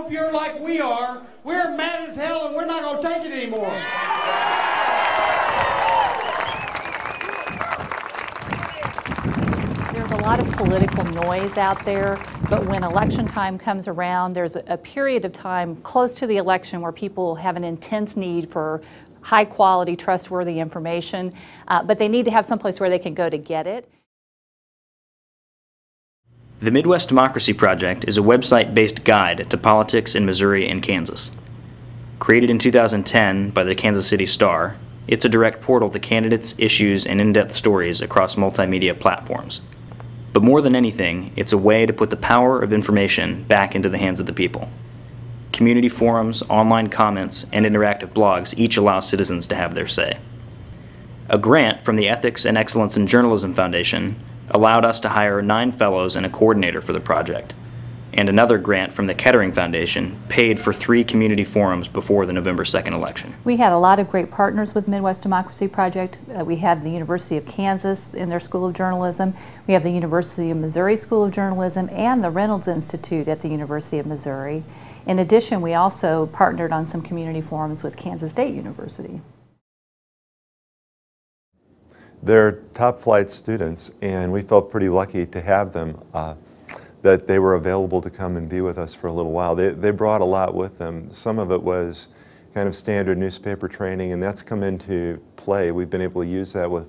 hope you're like we are. We're mad as hell and we're not going to take it anymore. There's a lot of political noise out there, but when election time comes around, there's a period of time close to the election where people have an intense need for high quality, trustworthy information, but they need to have someplace where they can go to get it. The Midwest Democracy Project is a website-based guide to politics in Missouri and Kansas. Created in 2010 by the Kansas City Star, it's a direct portal to candidates, issues, and in-depth stories across multimedia platforms. But more than anything, it's a way to put the power of information back into the hands of the people. Community forums, online comments, and interactive blogs each allow citizens to have their say. A grant from the Ethics and Excellence in Journalism Foundation allowed us to hire 9 fellows and a coordinator for the project, and another grant from the Kettering Foundation paid for 3 community forums before the November 2nd election. We had a lot of great partners with Midwest Democracy Project. We had the University of Kansas in their School of Journalism. We have the University of Missouri School of Journalism and the Reynolds Institute at the University of Missouri. In addition, we also partnered on some community forums with Kansas State University. They're top flight students, and we felt pretty lucky to have them, that they were available to come and be with us for a little while. They brought a lot with them. Some of it was kind of standard newspaper training, and that's come into play. We've been able to use that with,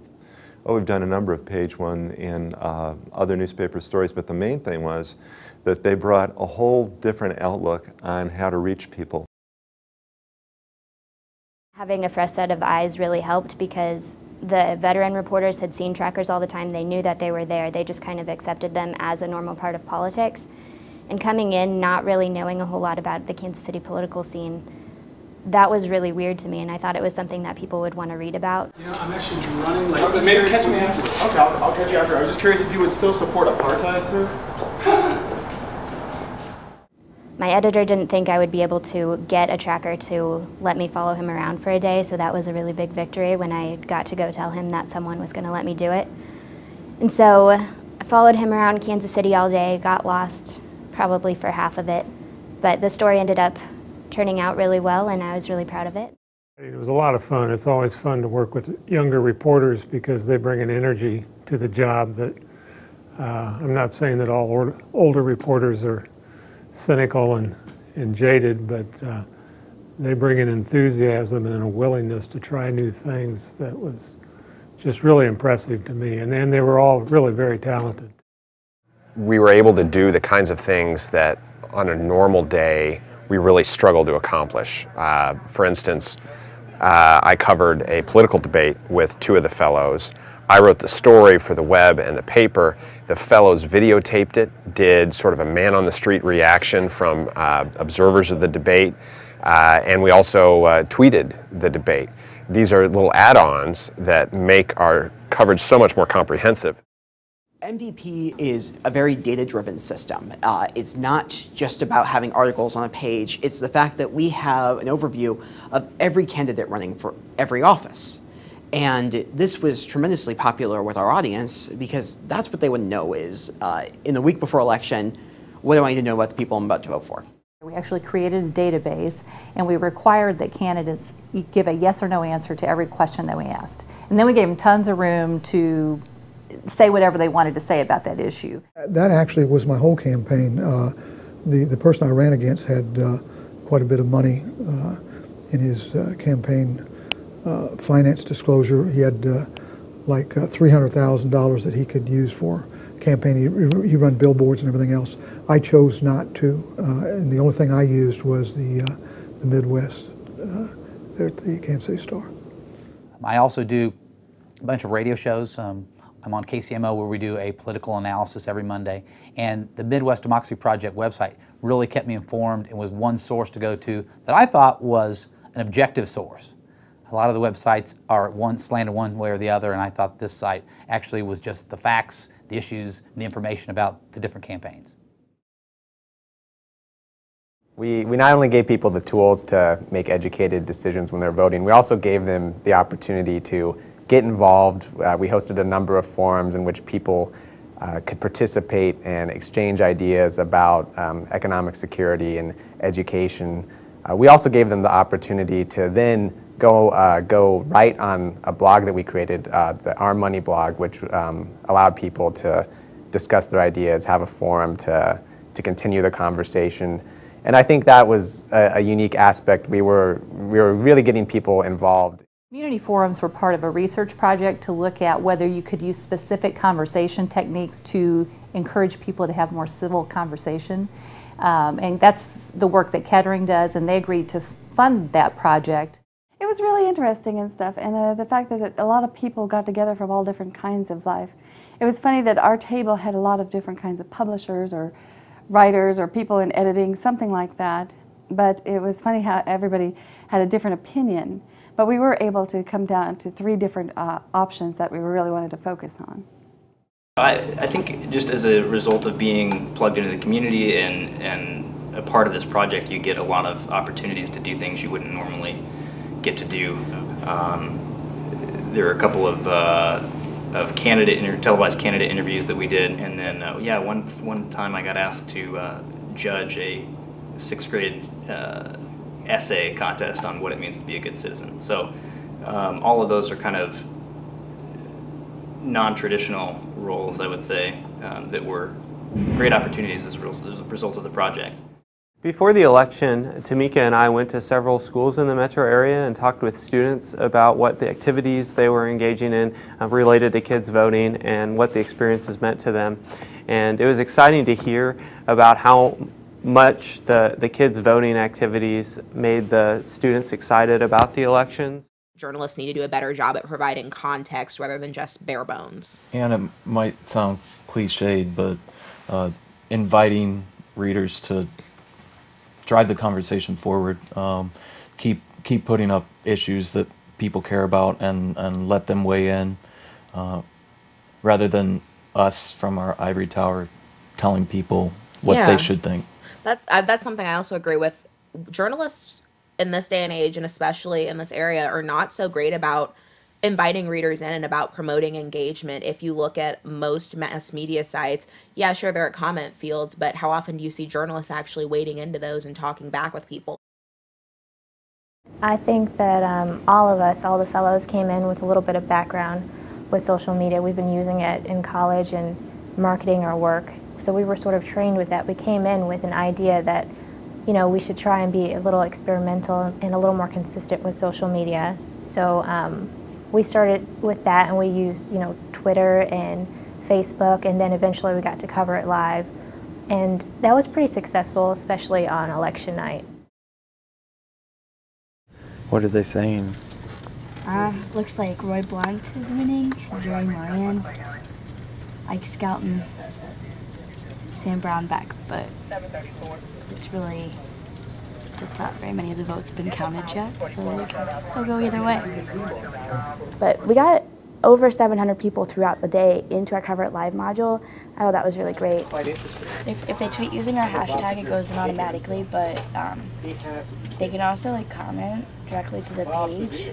we've done a number of Page One and other newspaper stories, but the main thing was that they brought a whole different outlook on how to reach people. Having a fresh set of eyes really helped because the veteran reporters had seen trackers all the time. They knew that they were there. They just kind of accepted them as a normal part of politics. And coming in, not really knowing a whole lot about the Kansas City political scene, that was really weird to me, and I thought it was something that people would want to read about. You know, I'm actually running late. Okay, maybe catch me after. Okay, I'll catch you after. I was just curious if you would still support apartheid, sir? My editor didn't think I would be able to get a tracker to let me follow him around for a day, so that was a really big victory when I got to go tell him that someone was going to let me do it. And so I followed him around Kansas City all day, got lost probably for half of it, but the story ended up turning out really well, and I was really proud of it. It was a lot of fun. It's always fun to work with younger reporters because they bring an energy to the job that I'm not saying that all older reporters are cynical and jaded, but they bring an enthusiasm and a willingness to try new things that was just really impressive to me. And then they were all really very talented. We were able to do the kinds of things that on a normal day we really struggle to accomplish. For instance, I covered a political debate with 2 of the fellows. I wrote the story for the web and the paper. The fellows videotaped it, did sort of a man-on-the-street reaction from observers of the debate, and we also tweeted the debate. These are little add-ons that make our coverage so much more comprehensive. MDP is a very data-driven system. It's not just about having articles on a page. It's the fact that we have an overview of every candidate running for every office. And this was tremendously popular with our audience because that's what they would know is, in the week before election, what do I need to know about the people I'm about to vote for? We actually created a database, and we required that candidates give a yes or no answer to every question that we asked. And then we gave them tons of room to say whatever they wanted to say about that issue. That actually was my whole campaign. The person I ran against had quite a bit of money in his campaign finance disclosure. He had like $300,000 that he could use for campaign. He run billboards and everything else. I chose not to, and the only thing I used was the Midwest there at the Kansas City Star. I also do a bunch of radio shows. I'm on KCMO where we do a political analysis every Monday, and the Midwest Democracy Project website really kept me informed and was one source to go to that I thought was an objective source. A lot of the websites are slanted one way or the other, and I thought this site actually was just the facts, the issues, and the information about the different campaigns. We not only gave people the tools to make educated decisions when they're voting, we also gave them the opportunity to get involved. We hosted a number of forums in which people could participate and exchange ideas about economic security and education. We also gave them the opportunity to then go write on a blog that we created, the Our Money blog, which allowed people to discuss their ideas, have a forum to continue the conversation. And I think that was a unique aspect. We were really getting people involved. Community forums were part of a research project to look at whether you could use specific conversation techniques to encourage people to have more civil conversation. And that's the work that Kettering does, and they agreed to fund that project. It was really interesting and stuff, and the fact that a lot of people got together from all different kinds of life. It was funny that our table had a lot of different kinds of publishers or writers or people in editing, something like that. But it was funny how everybody had a different opinion. But we were able to come down to 3 different options that we really wanted to focus on. I think just as a result of being plugged into the community and a part of this project, you get a lot of opportunities to do things you wouldn't normally get to do. There are a couple of televised candidate interviews that we did, and then yeah, one time I got asked to judge a 6th grade essay contest on what it means to be a good citizen. So all of those are kind of non-traditional roles, I would say, that were great opportunities as a result of the project. Before the election, Tamika and I went to several schools in the metro area and talked with students about what the activities they were engaging in related to kids voting and what the experiences meant to them. And it was exciting to hear about how much the kids' voting activities made the students excited about the elections. Journalists need to do a better job at providing context rather than just bare bones. And it might sound cliched, but inviting readers to drive the conversation forward, keep putting up issues that people care about and let them weigh in, rather than us from our ivory tower telling people what they should think. That's something I also agree with. Journalists in this day and age, and especially in this area, are not so great about inviting readers in and about promoting engagement. If you look at most mass media sites, yeah, sure, there are comment fields, but how often do you see journalists actually wading into those and talking back with people? I think that all of us, all the fellows, came in with a little bit of background with social media. We've been using it in college and marketing our work, so we were sort of trained with that. We came in with an idea that, you know, we should try and be a little experimental and a little more consistent with social media. So we started with that, and we used, you know, Twitter and Facebook, and then eventually we got to cover it live. And that was pretty successful, especially on election night. What are they saying? Looks like Roy Blunt is winning, Jerry Moran, Ike Scout, and Sam Brown back, but it's really, it's not very many of the votes have been counted yet, so it could still go either way. But we got over 700 people throughout the day into our Cover It Live module. Oh, that was really great. If they tweet using our hashtag, it goes in automatically, but they can also like comment directly to the page.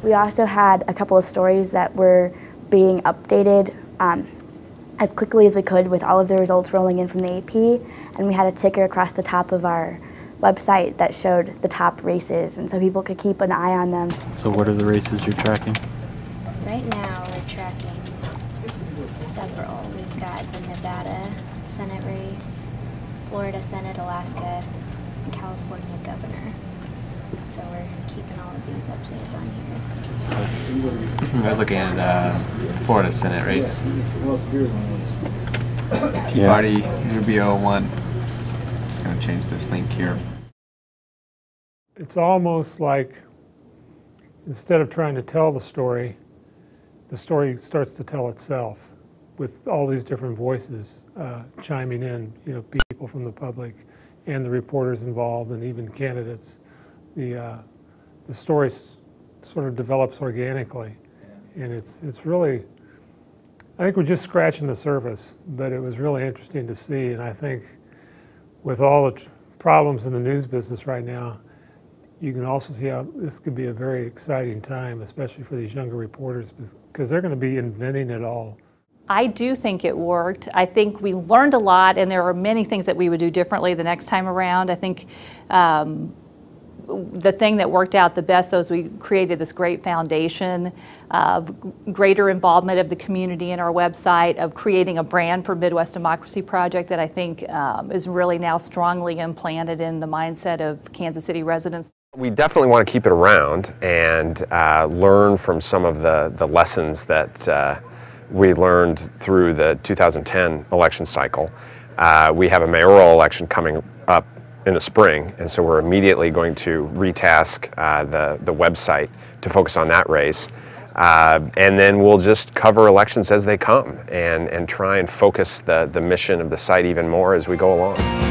We also had a couple of stories that were being updated as quickly as we could with all of the results rolling in from the AP, and we had a ticker across the top of our website that showed the top races, and so people could keep an eye on them. So what are the races you're tracking? Right now we're tracking several. We've got the Nevada Senate race, Florida Senate, Alaska, and California governor. So we're keeping all of these updated on here. I was looking at Florida Senate race. Tea Party, Rubio won. Just going to change this link here. It's almost like instead of trying to tell the story starts to tell itself with all these different voices chiming in, you know, people from the public and the reporters involved and even candidates. The story sort of develops organically, and it's really, I think we're just scratching the surface, but it was really interesting to see, and I think with all the problems in the news business right now, you can also see how this could be a very exciting time, especially for these younger reporters, because they're going to be inventing it all. I do think it worked. I think we learned a lot, and there are many things that we would do differently the next time around. I think the thing that worked out the best though is we created this great foundation of greater involvement of the community in our website, of creating a brand for Midwest Democracy Project that I think is really now strongly implanted in the mindset of Kansas City residents. We definitely want to keep it around and learn from some of the lessons that we learned through the 2010 election cycle. We have a mayoral election coming up in the spring, and so we're immediately going to retask the website to focus on that race. And then we'll just cover elections as they come and try and focus the mission of the site even more as we go along.